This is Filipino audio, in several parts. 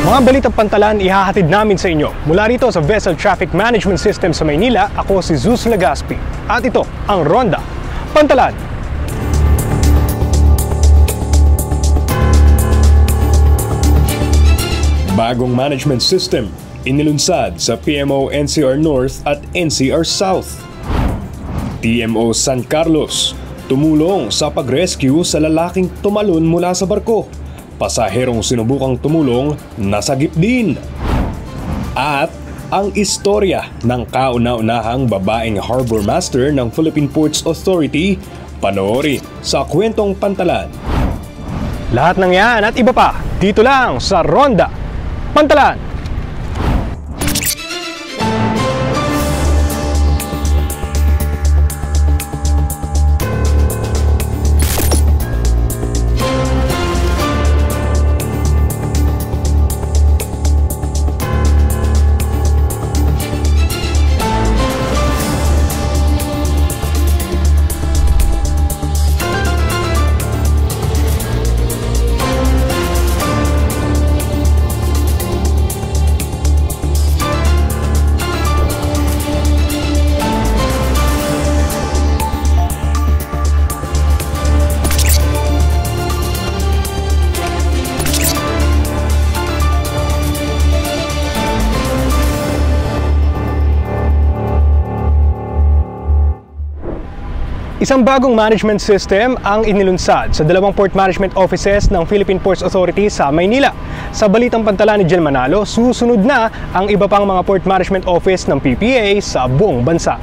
Mga balitang pantalan ihahatid namin sa inyo. Mula rito sa Vessel Traffic Management System sa Maynila, ako si Zeus Legaspi. At ito ang Ronda Pantalan. Bagong management system inilunsad sa PMO NCR North at NCR South. TMO San Carlos tumulong sa pag-rescue sa lalaking tumalon mula sa barko. Pasaherong sinubukang tumulong, nasagip din. At ang istorya ng kauna-unahang babaeng harbor master ng Philippine Ports Authority, panoorin sa Kwentong Pantalan. Lahat ng yan at iba pa, dito lang sa Ronda Pantalan. Isang bagong management system ang inilunsad sa dalawang port management offices ng Philippine Ports Authority sa Maynila. Sa Balitang Pantalan ni Jel Manalo, susunod na ang iba pang mga port management office ng PPA sa buong bansa.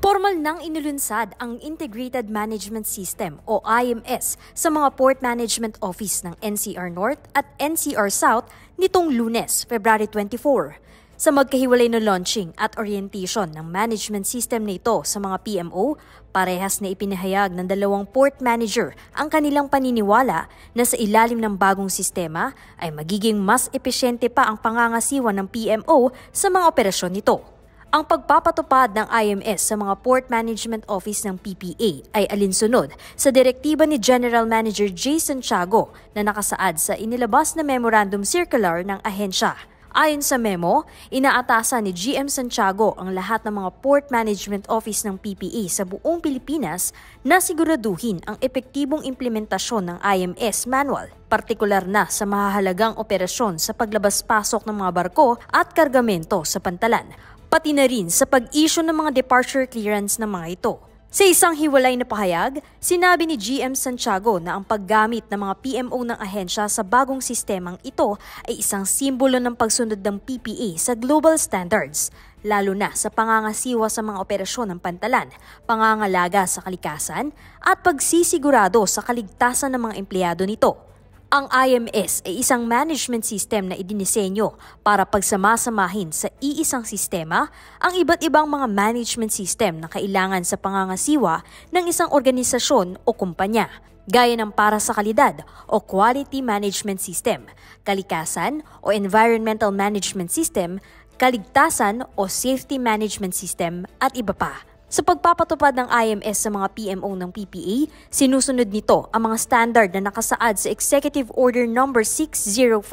Formal nang inilunsad ang Integrated Management System o IMS sa mga port management office ng NCR North at NCR South nitong Lunes, February 24. Sa magkahiwalay na launching at orientation ng management system na ito sa mga PMO, parehas na ipinahayag ng dalawang port manager ang kanilang paniniwala na sa ilalim ng bagong sistema ay magiging mas epesyente pa ang pangangasiwa ng PMO sa mga operasyon nito. Ang pagpapatupad ng IMS sa mga Port Management Office ng PPA ay alinsunod sa direktiba ni General Manager Jason Tiago na nakasaad sa inilabas na Memorandum Circular ng ahensya. Ayon sa memo, inaatasan ni GM Santiago ang lahat ng mga Port Management Office ng PPA sa buong Pilipinas na siguraduhin ang epektibong implementasyon ng IMS manual, partikular na sa mahahalagang operasyon sa paglabas-pasok ng mga barko at kargamento sa pantalan, pati na rin sa pag-issue ng mga departure clearance ng mga ito. Sa isang hiwalay na pahayag, sinabi ni GM Santiago na ang paggamit ng mga PMO ng ahensya sa bagong sistemang ito ay isang simbolo ng pagsunod ng PPA sa global standards, lalo na sa pangangasiwa sa mga operasyon ng pantalan, pangangalaga sa kalikasan, at pagsisigurado sa kaligtasan ng mga empleyado nito. Ang IMS ay isang management system na idinisenyo para pagsamasamahin sa iisang sistema ang iba't ibang mga management system na kailangan sa pangangasiwa ng isang organisasyon o kumpanya, gaya ng para sa kalidad o quality management system, kalikasan o environmental management system, kaligtasan o safety management system at iba pa. Sa pagpapatupad ng IMS sa mga PMO ng PPA, sinusunod nito ang mga standard na nakasaad sa Executive Order No. 605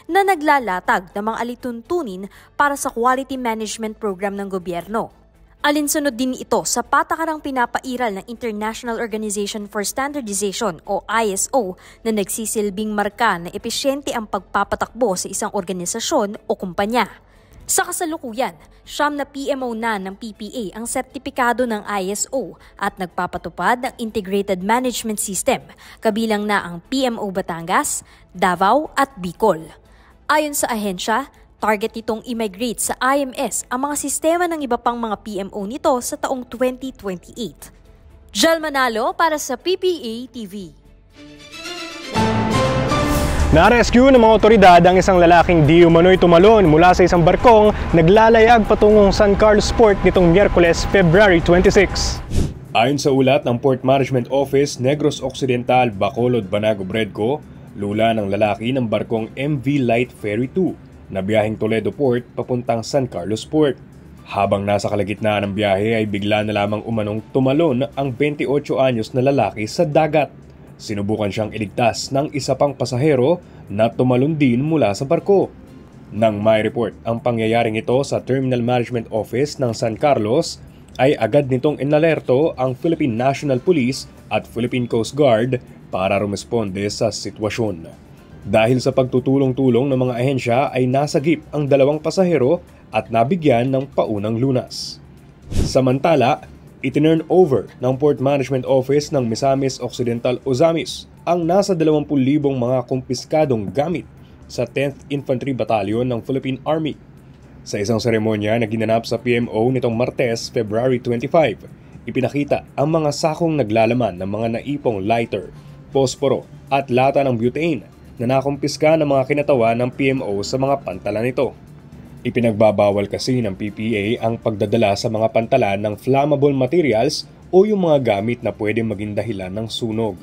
na naglalatag ng mga alituntunin para sa Quality Management Program ng gobyerno. Alinsunod din ito sa patakarang pinapairal ng International Organization for Standardization o ISO na nagsisilbing marka na epesyente ang pagpapatakbo sa isang organisasyon o kumpanya. Sa kasalukuyan, 9 na PMO na ng PPA ang sertipikado ng ISO at nagpapatupad ng Integrated Management System, kabilang na ang PMO Batangas, Davao at Bicol. Ayon sa ahensya, target nitong i-migrate sa IMS ang mga sistema ng iba pang mga PMO nito sa taong 2028. Jel Manalo para sa PPA TV. Na-rescue ng mga otoridad ang isang lalaking di umano'y tumalon mula sa isang barkong naglalayag patungong San Carlos Port nitong Miyerkules, February 26. Ayon sa ulat ng Port Management Office, Negros Occidental, Bacolod, Banago, Bredco, lula ng lalaki ng barkong MV Light Ferry 2 na biyaheng Toledo Port papuntang San Carlos Port. Habang nasa kalagitnaan ng biyahe ay bigla na lamang umanong tumalon ang 28 anyos na lalaki sa dagat. sinubukan siyang iligtas ng isa pang pasahero na tumalon din mula sa barko. Nang may report ang pangyayaring ito sa Terminal Management Office ng San Carlos, ay agad nitong inalerto ang Philippine National Police at Philippine Coast Guard para rumesponde sa sitwasyon. Dahil sa pagtutulong-tulong ng mga ahensya ay nasagip ang dalawang pasahero at nabigyan ng paunang lunas. Samantala, itinurn over ng Port Management Office ng Misamis Occidental Ozamis ang nasa 20,000 mga kumpiskadong gamit sa 10th Infantry Battalion ng Philippine Army. Sa isang seremonya na ginanap sa PMO nitong Martes, February 25, ipinakita ang mga sakong naglalaman ng mga naipong lighter, posporo at lata ng butane na nakumpiska ng mga kinatawan ng PMO sa mga pantalan nito. Ipinagbabawal kasi ng PPA ang pagdadala sa mga pantalan ng flammable materials o yung mga gamit na pwedeng maging dahilan ng sunog.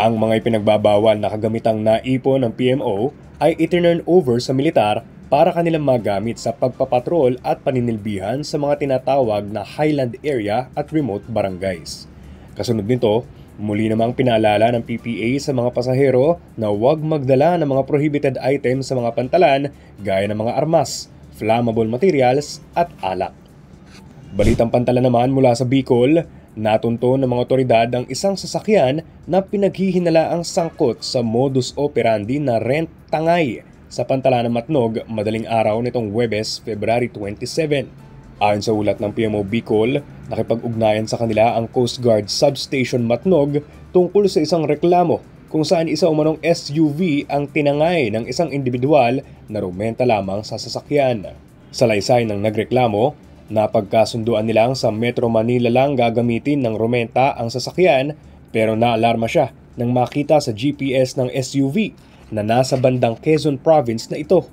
Ang mga ipinagbabawal na kagamitang naipon ng PMO ay itinurn over sa militar para kanilang magamit sa pagpapatrol at paninilbihan sa mga tinatawag na highland area at remote barangays. Kasunod nito, muli namang pinaalala ng PPA sa mga pasahero na huwag magdala ng mga prohibited items sa mga pantalan gaya ng mga armas, flammable materials at alak. Balitang pantala naman mula sa Bicol, natunto ng mga otoridad ang isang sasakyan na pinaghihinalaang sangkot sa modus operandi na rent tangay sa pantalan ng Matnog madaling araw nitong Huwebes, February 27. Ayon sa ulat ng PMO Bicol, nakipag-ugnayan sa kanila ang Coast Guard Substation Matnog tungkol sa isang reklamo kung saan isa umanong SUV ang tinangay ng isang individual na rumenta lamang sa sasakyan. Sa laysay ng nagreklamo, napagkasunduan nilang sa Metro Manila lang gagamitin ng rumenta ang sasakyan pero naalarma siya nang makita sa GPS ng SUV na nasa bandang Quezon Province na ito.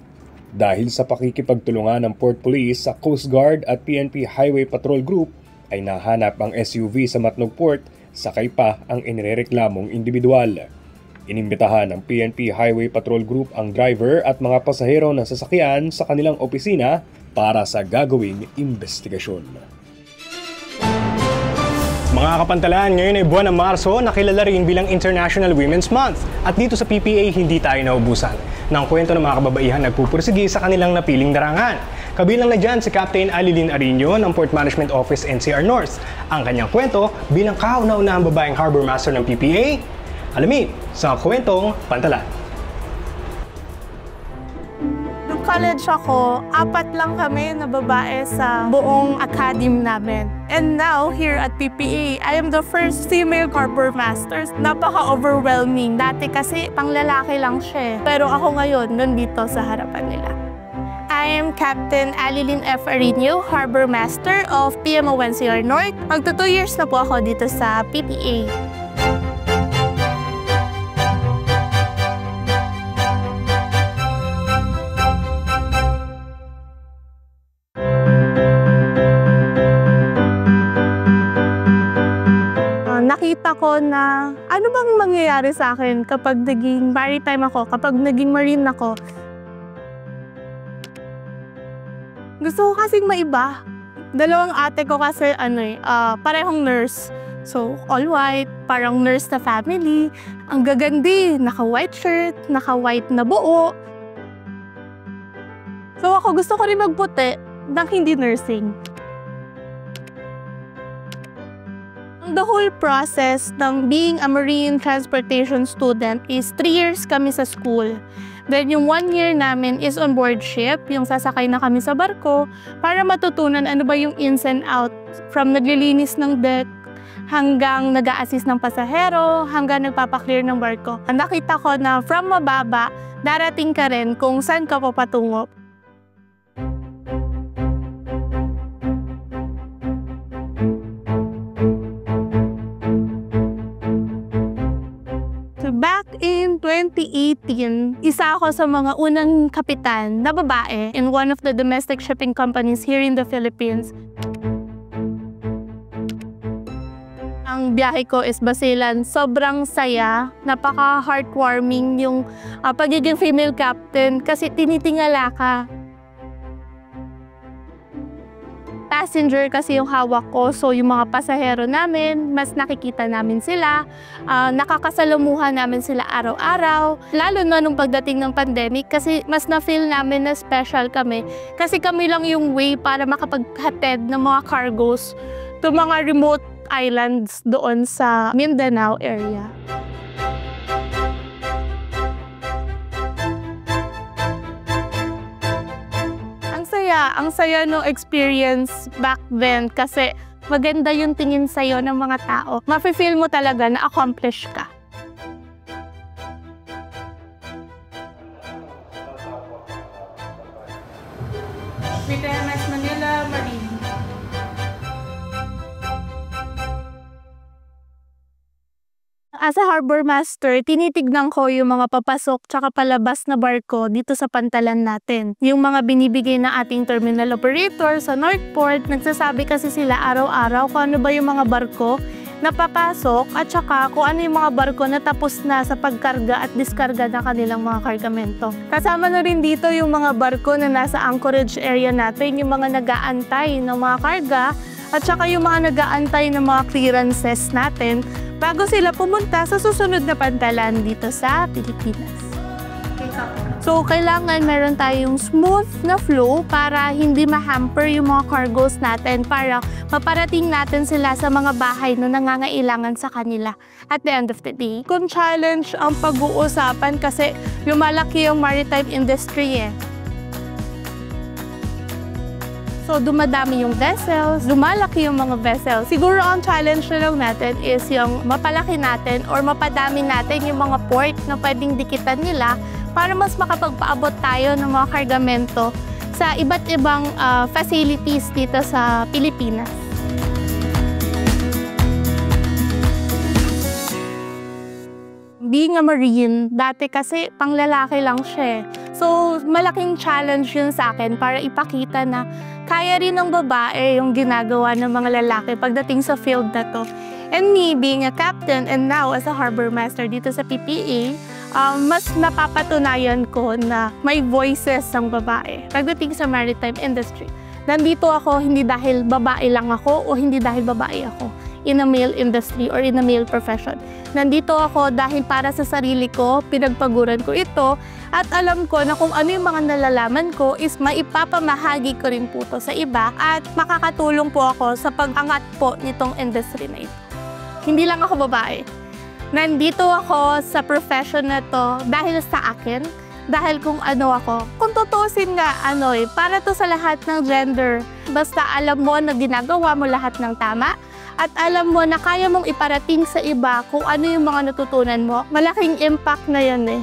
Dahil sa pakikipagtulungan ng Port Police sa Coast Guard at PNP Highway Patrol Group ay nahanap ang SUV sa Matnog Port, sakay pa ang inirereklamong individual. Inimbitahan ng PNP Highway Patrol Group ang driver at mga pasahero ng sasakyan sa kanilang opisina para sa gagawing investigasyon. Mga kapantalan, ngayon ay buwan ng Marso na kilala rin bilang International Women's Month. At dito sa PPA, hindi tayo naubusan ng kwento ng mga kababaihan nagpupursigi sa kanilang napiling darangan. Kabilang na dyan si Captain Alilin Arino ng Port Management Office NCR North. Ang kanyang kwento bilang kauna-unahang babaeng Harbor Master ng PPA. Alamin sa kwentong Pantalan. College ako, 4 lang kami na babae sa buong academy namin. And now, here at PPA, I am the first female harbor master. Napaka-overwhelming. Dati kasi panglalaki lang siya. Pero ako ngayon, nandito sa harapan nila. I am Captain Alilin F. Arino, Harbor Master of PMO NCR North. Magto 2 years na po ako dito sa PPA. Nakita ko na ano bang mangyayari sa akin kapag naging maritime ako, kapag naging marine ako. Gusto ko kasing maiba. Dalawang ate ko kasi parehong nurse. So, all white, parang nurse na family. Ang gagandi, naka-white shirt, naka-white na buo. So ako gusto ko rin magputi nang hindi nursing. The whole process ng being a marine transportation student is 3 years kami sa school. Then yung 1 year namin is on board ship, yung sasakay na kami sa barko para matutunan ano ba yung ins and out from naglilinis ng deck hanggang nag-a-assist ng pasahero, hanggang nagpapaklear ng barko. Nakita ko na from mababa, darating ka rin kung saan ka papatungo. Back in 2018, isa ako sa mga unang kapitan na babae in one of the domestic shipping companies here in the Philippines. Ang biyahe ko is Basilan. Sobrang saya, napaka-heartwarming yung pagiging female captain kasi tinitingala ka. passenger kasi yung hawak ko. So yung mga pasahero namin, mas nakikita namin sila, nakakasalamuhan namin sila araw-araw. Lalo na nung pagdating ng pandemic kasi mas na-feel namin na special kami. Kasi kami lang yung way para makapaghatid ng mga cargos to mga remote islands doon sa Mindanao area. Ang saya no experience back then kasi maganda yung tingin sa'yo ng mga tao. Mafe-feel mo talaga na accomplish ka. PTMS Manila Marine. As a harbor master, tinitignan ko yung mga papasok tsaka palabas na barko dito sa pantalan natin. Yung mga binibigay na ating terminal operator sa Northport, nagsasabi kasi sila araw-araw kung ano ba yung mga barko na papasok at saka kung ano yung mga barko na tapos na sa pagkarga at diskarga ng kanilang mga kargamento. Kasama na rin dito yung mga barko na nasa anchorage area natin, yung mga nag-aantay ng mga karga at saka yung mga nag-aantay ng mga clearances natin bago sila pumunta sa susunod na pantalan dito sa Pilipinas. So, kailangan meron tayong smooth na flow para hindi ma-hamper yung mga cargos natin para maparating natin sila sa mga bahay na nangangailangan sa kanila at the end of the day. Kung challenge ang pag-uusapan kasi lumalaki yung maritime industry eh. So, dumadami yung vessels, lumalaki yung mga vessels. Siguro ang challenge na lang natin is yung mapalaki natin or mapadami natin yung mga port na pwedeng dikitan nila para mas makapagpaabot tayo ng mga kargamento sa iba't ibang facilities dito sa Pilipinas. Being a Marine, dati kasi panglalaki lang siya. So, malaking challenge yun sa akin para ipakita na kaya rin ng babae yung ginagawa ng mga lalaki pagdating sa field na to. And me, being a captain and now as a harbor master dito sa PPA, mas napapatunayan ko na may voices ang babae pagdating sa maritime industry. Nandito ako hindi dahil babae lang ako o hindi dahil babae ako in a male industry or in a male profession. Nandito ako dahil para sa sarili ko, pinagpaguran ko ito at alam ko na kung ano yung mga nalalaman ko is maipapamahagi ko rin po ito sa iba at makakatulong po ako sa pag-angat po nitong industry na ito. Hindi lang ako babae. Nandito ako sa profession na to dahil sa akin, dahil kung ano ako. Kung tutusin nga, para to sa lahat ng gender. Basta alam mo na ginagawa mo lahat ng tama at alam mo na kaya mong iparating sa iba kung ano yung mga natutunan mo. Malaking impact na yun eh.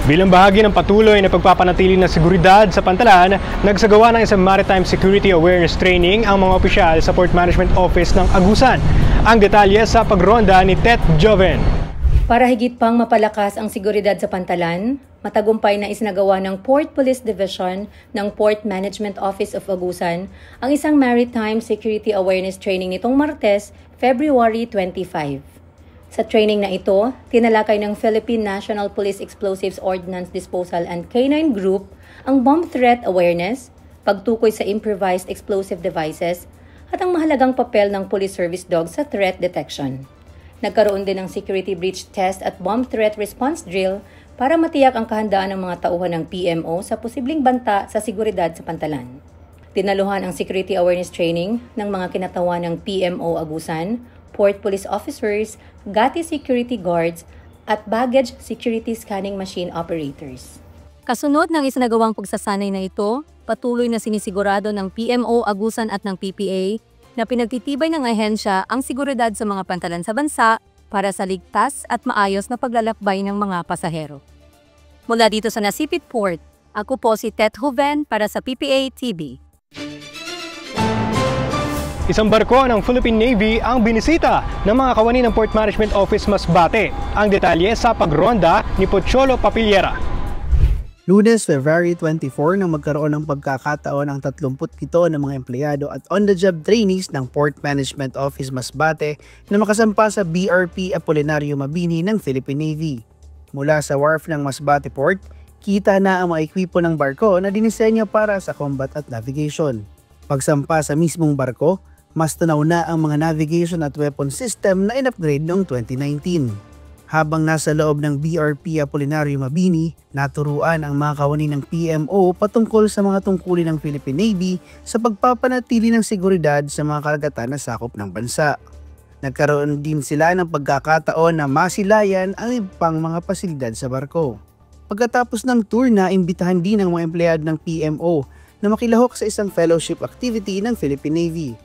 Bilang bahagi ng patuloy na pagpapanatili ng seguridad sa pantalan, nagsagawa ng isang Maritime Security Awareness Training ang mga opisyal sa Port Management Office ng Agusan. Ang detalye sa pagronda ni Tet Joven. Para higit pang mapalakas ang seguridad sa pantalan, matagumpay na isinagawa ng Port Police Division ng Port Management Office of Agusan ang isang Maritime Security Awareness Training nitong Martes, February 25. Sa training na ito, tinalakay ng Philippine National Police Explosives Ordnance Disposal and K9 Group ang bomb threat awareness, pagtukoy sa improvised explosive devices, at ang mahalagang papel ng police service dogs sa threat detection. Nagkaroon din ng security breach test at bomb threat response drill para matiyak ang kahandaan ng mga tauhan ng PMO sa posibleng banta sa seguridad sa pantalan. Dinaluhan ang security awareness training ng mga kinatawan ng PMO Agusan, Port Police Officers, GATI Security Guards, at Baggage Security Scanning Machine Operators. Kasunod ng isinagawang pagsasanay na ito, patuloy na sinisigurado ng PMO Agusan at ng PPA na pinagtitibay ng ahensya ang seguridad sa mga pantalan sa bansa para sa ligtas at maayos na paglalakbay ng mga pasahero. Mula dito sa Nasipit Port, ako po si Tet Joven para sa PPA TV. Isang barko ng Philippine Navy ang binisita ng mga kawani ng Port Management Office Masbate. Ang detalye sa pagronda ni Pocholo Papiliera. Lunes, February 24 nang magkaroon ng pagkakataon ang 37 ng mga empleyado at on-the-job trainees ng Port Management Office Masbate na makasampa sa BRP Apolinario Mabini ng Philippine Navy. Mula sa wharf ng Masbate Port, kita na ang mga ekwipo ng barko na dinisenyo para sa combat at navigation. Pagsampa sa mismong barko, mas tanaw na ang mga navigation at weapon system na in-upgrade noong 2019. Habang nasa loob ng BRP Apolinario Mabini, naturuan ang mga kawani ng PMO patungkol sa mga tungkulin ng Philippine Navy sa pagpapanatili ng seguridad sa mga karagatan na sakop ng bansa. Nagkaroon din sila ng pagkakataon na masilayan ang ibang mga pasilidad sa barko. Pagkatapos ng tour na imbitahan din ng mga empleyado ng PMO na makilahok sa isang fellowship activity ng Philippine Navy.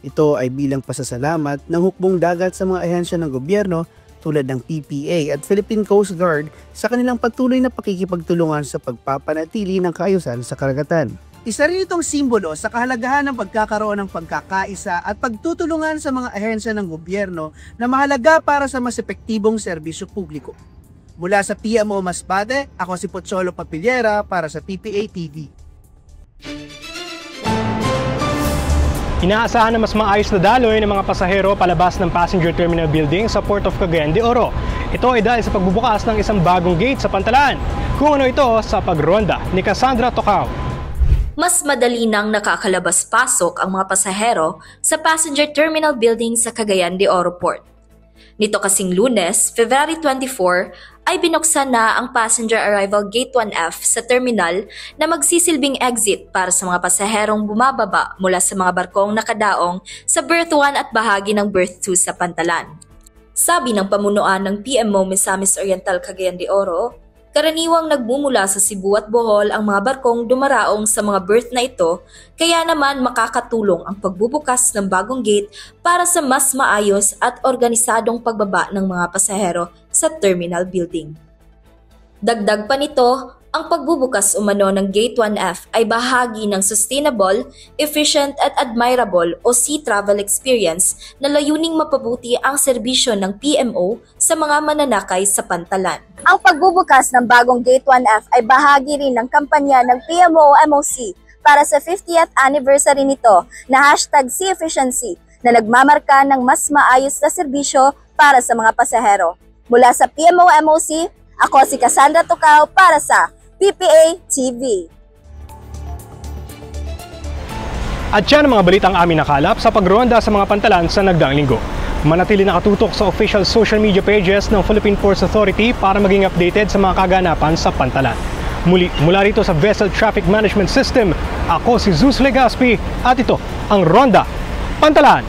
Ito ay bilang pasasalamat ng hukbong dagat sa mga ahensya ng gobyerno tulad ng PPA at Philippine Coast Guard sa kanilang patuloy na pakikipagtulungan sa pagpapanatili ng kaayusan sa karagatan. Isa rin itong simbolo sa kahalagahan ng pagkakaroon ng pagkakaisa at pagtutulungan sa mga ahensya ng gobyerno na mahalaga para sa mas epektibong serbisyo publiko. Mula sa PMO Masbate, ako si Pocholo Papiliera para sa PPA TV. Inaasahan na mas maayos na daloy ng mga pasahero palabas ng passenger terminal building sa Port of Cagayan de Oro. Ito ay dahil sa pagbubukas ng isang bagong gate sa Pantalan. Kung ano ito sa pagronda ni Cassandra Tocao. Mas madali nang nakakalabas-pasok ang mga pasahero sa passenger terminal building sa Cagayan de Oro Port. Nito kasing Lunes, February 24, ay binuksan na ang Passenger Arrival Gate 1F sa terminal na magsisilbing exit para sa mga pasaherong bumababa mula sa mga barkong nakadaong sa Berth 1 at bahagi ng Berth 2 sa Pantalan. Sabi ng pamunuan ng PMO Misamis Oriental Cagayan de Oro, karaniwang nagmumula sa Cebu at Bohol ang mga barkong dumaraong sa mga berth na ito, kaya naman makakatulong ang pagbubukas ng bagong gate para sa mas maayos at organisadong pagbaba ng mga pasahero sa terminal building. Dagdag pa nito, ang pagbubukas umano ng Gate 1F ay bahagi ng sustainable, efficient at admirable o sea travel experience na layuning mapabuti ang serbisyo ng PMO sa mga mananakay sa Pantalan. Ang pagbubukas ng bagong Gate 1F ay bahagi rin ng kampanya ng PMO-MOC para sa 50th anniversary nito na #SeaEfficiency na nagmamarka ng mas maayos na serbisyo para sa mga pasahero. Mula sa PMO-MOC, ako si Cassandra Tocao para sa PPA TV. At yan ang mga balitang amin nakalap sa pagronda sa mga pantalan sa nagdaang linggo. Manatili nakatutok sa official social media pages ng Philippine Ports Authority para maging updated sa mga kaganapan sa pantalan. Mula rito sa Vessel Traffic Management System, ako si Zeus Legaspi at ito ang Ronda Pantalan.